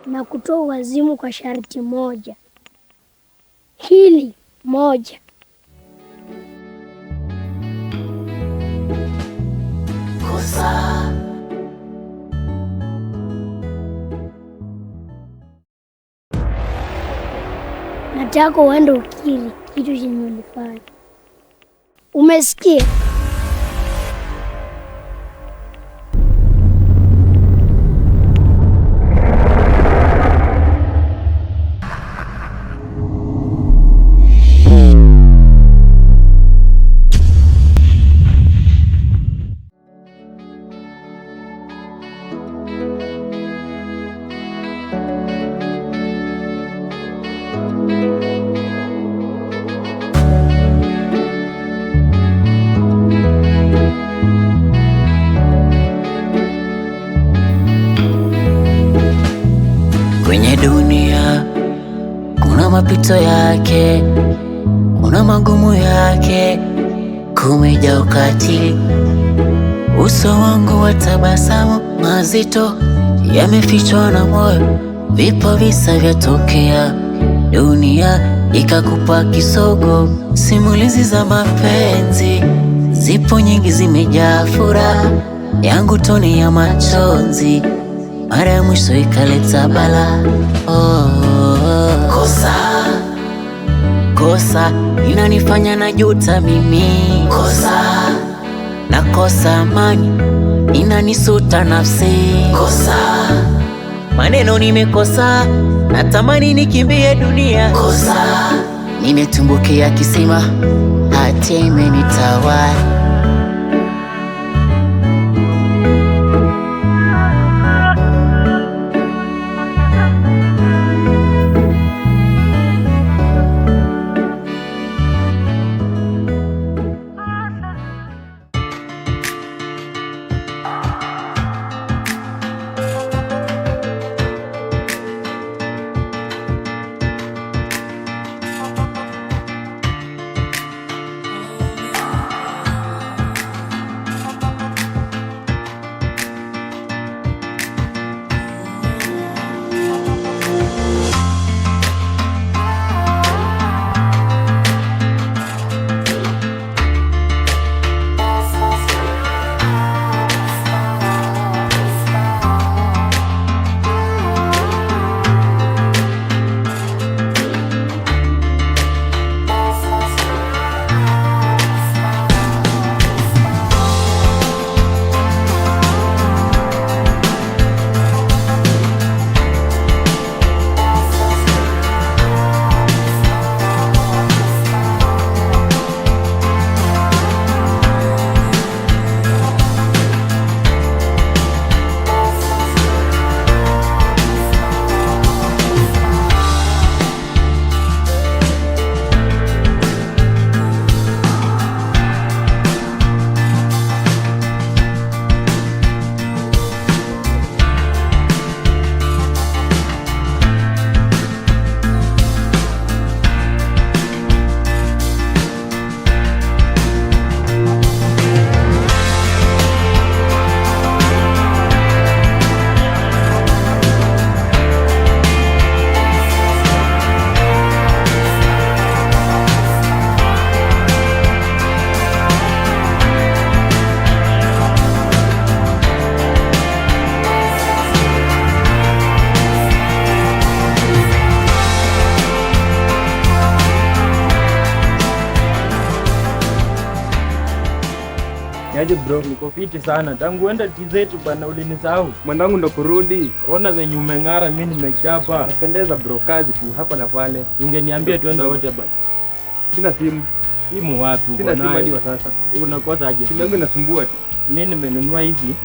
Na kutoa wazimu kwa sharti moja. Hili moja. Kosa. Nataka uende ukiri kitu chenye ulifanya. Umesikia? Kwenye dunia kuna mapito yake, kuna magumu yake, kumejaa ukatili. Uso wangu wa tabasamu mazito yamefichwa na moyo, vipo visa vyatokea, dunia ikakupa kisogo. Simulizi za mapenzi zipo nyingi, zimejaa furaha, yangu toni ya machozi mara ya mwisho ikaleta bala. Kosa, kosa inanifanya najuta mimi. Kosa, nakosa amani inanisuta nafsi. Kosa, maneno nimekosa, natamani nikimbie dunia. Kosa, nimetumbukia kisima, hatia imenitawala. Niaje bro, niko fiti sana. Tangu enda tizetu bana ulinisahau. Mwanangu ndo kurudi. Ona venye umeng'ara, mimi nimechapa. Napendeza bro, kazi tu hapa na pale. Ungeniambia tuende wote basi. Sina simu. Simu wapi? Sina simu hadi sasa. Unakosa aje? Simu yangu inasumbua tu. Mimi nimenunua hizi.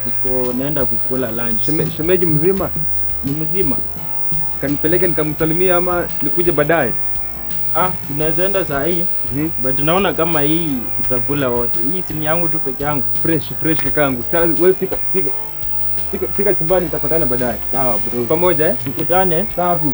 Niko naenda kukula lunch. Shemeji mzima? Ni mzima. Kanipeleke nikamsalimia ama nikuje baadaye? Tunaweza enda saa hii. But naona kama hii tutakula wote. Hii si yangu tu peke yangu. Fresh kakangu. Sasa wewe fika chumbani, tutapatana baadaye. Sawa bro. Pamoja Tukutane. Safi.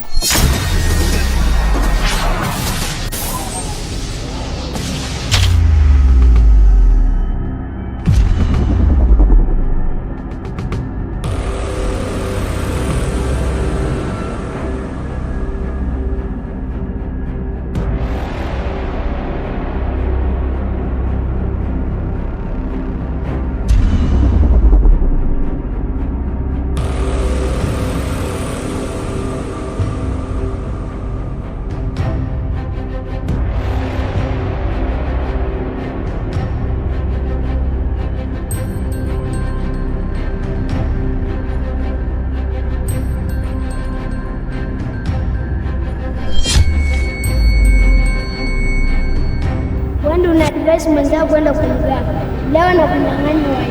Wewe una advise mwenzako kwenda kulala. Leo na kunyang'anya wao.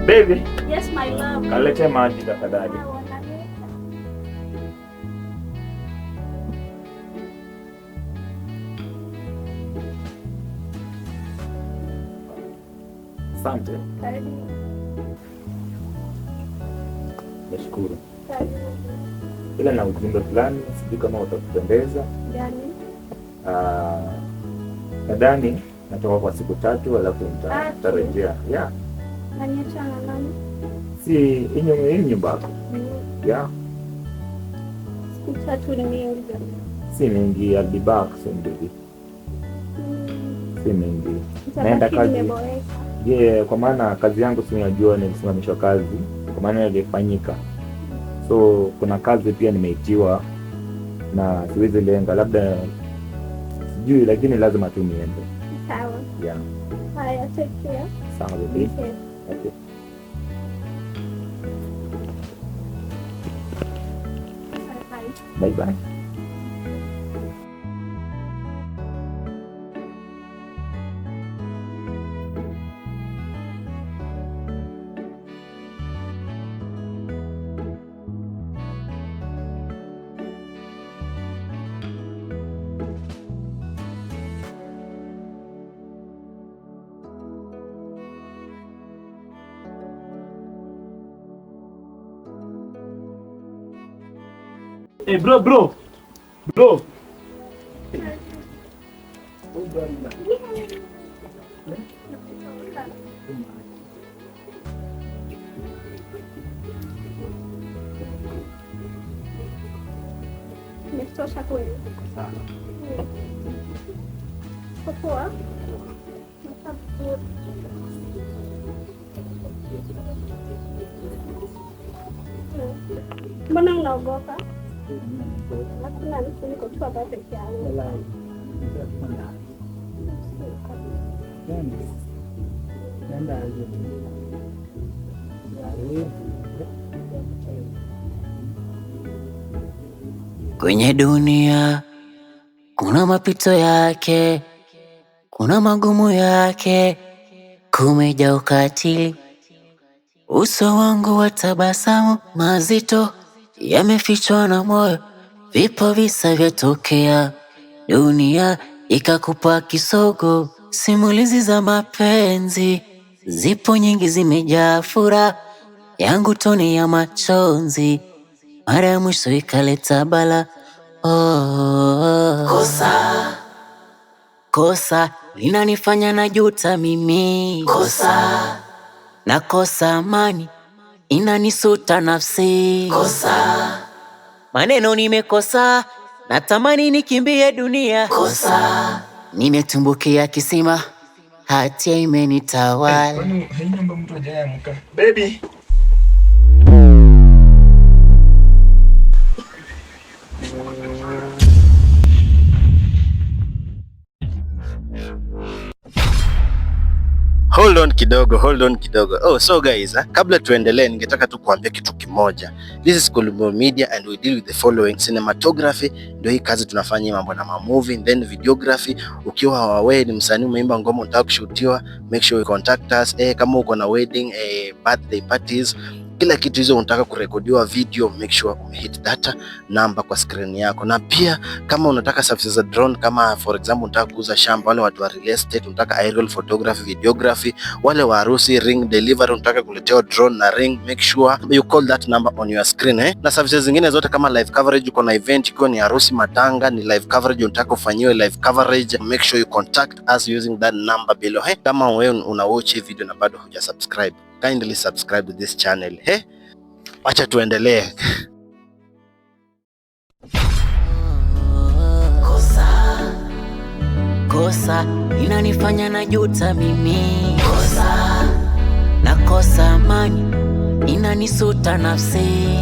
Baby. Yes, my love. Kalete maji tafadhali. Asante. Nashukuru. Ila na ujumbe fulani, sijui kama utakupendeza. Gani? Nadhani natoka kwa siku 3 alafu nitarejea. Yeah. Naniacha na nani? Si hii nyumba yako. Yeah. Siku 3 ni mingi. Si mingi, I'll be back soon baby. Si mingi. Naenda kazi. Yeah, kwa maana kazi yangu si unajua nilisimamishwa kazi. Kwa maana ilifanyika. So kuna kazi pia nimeitiwa na siwezi lenga, labda sijui, lakini lazima tu niende. Sawa. Yeah. Haya, take care. Sawa baby. Okay. Bye bye. Hey bro. Imetosha kweli? Poa. Mbona unaogopa? Hakuna mtu, niko tu hapa peke yangu. Kwenye dunia kuna mapito yake, kuna magumu yake, kumejaa ukatili. Uso wangu wa tabasamu mazito yamefichwa na moyo, vipo visa vyatokea, dunia ikakupa kisogo. Simulizi za mapenzi zipo nyingi, zimejaa furaha, yangu toni ya machozi, mara ya mwisho ikaleta bala. Kosa linanifanya najuta mimi, nakosa amani, inanisuta nafsi. Maneno nimekosa, natamani nikimbie dunia. Nimetumbukia kisima, hatia imenitawala. Baby. hold on kidogo. Oh, so guys, kabla tuendelee, ningetaka tu kuambia kitu kimoja. This is Kolombo Media and we deal with the following: cinematography, ndio hii kazi tunafanya, mambo na movie, then videography. Ukiwa wewe ni msanii umeimba ngoma unataka kushutiwa, make sure you contact us. Kama uko na wedding, birthday parties, kila kitu hizo unataka kurekodiwa video, make sure umehit data number kwa screen yako. Na pia kama unataka services za drone, kama for example unataka kuuza shamba, wale watu wa real estate, unataka aerial photography, videography, wale wa harusi, ring delivery, unataka kuletewa drone na ring, make sure you call that number on your screen. Na services zingine zote kama live coverage, uko na event, iko ni harusi, matanga, ni live coverage, unataka ufanyiwe live coverage, make sure you contact us using that number below. Kama wewe una watch video na bado huja subscribe, kindly subscribe to this channel. Acha tuendelee. Kosa inanifanya najuta mimi. Nakosa amani, inanisuta nafsi.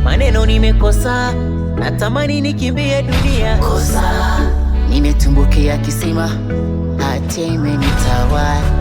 Maneno nimekosa, natamani nikimbie dunia. Nimetumbukia kisima, hatia imenitawala.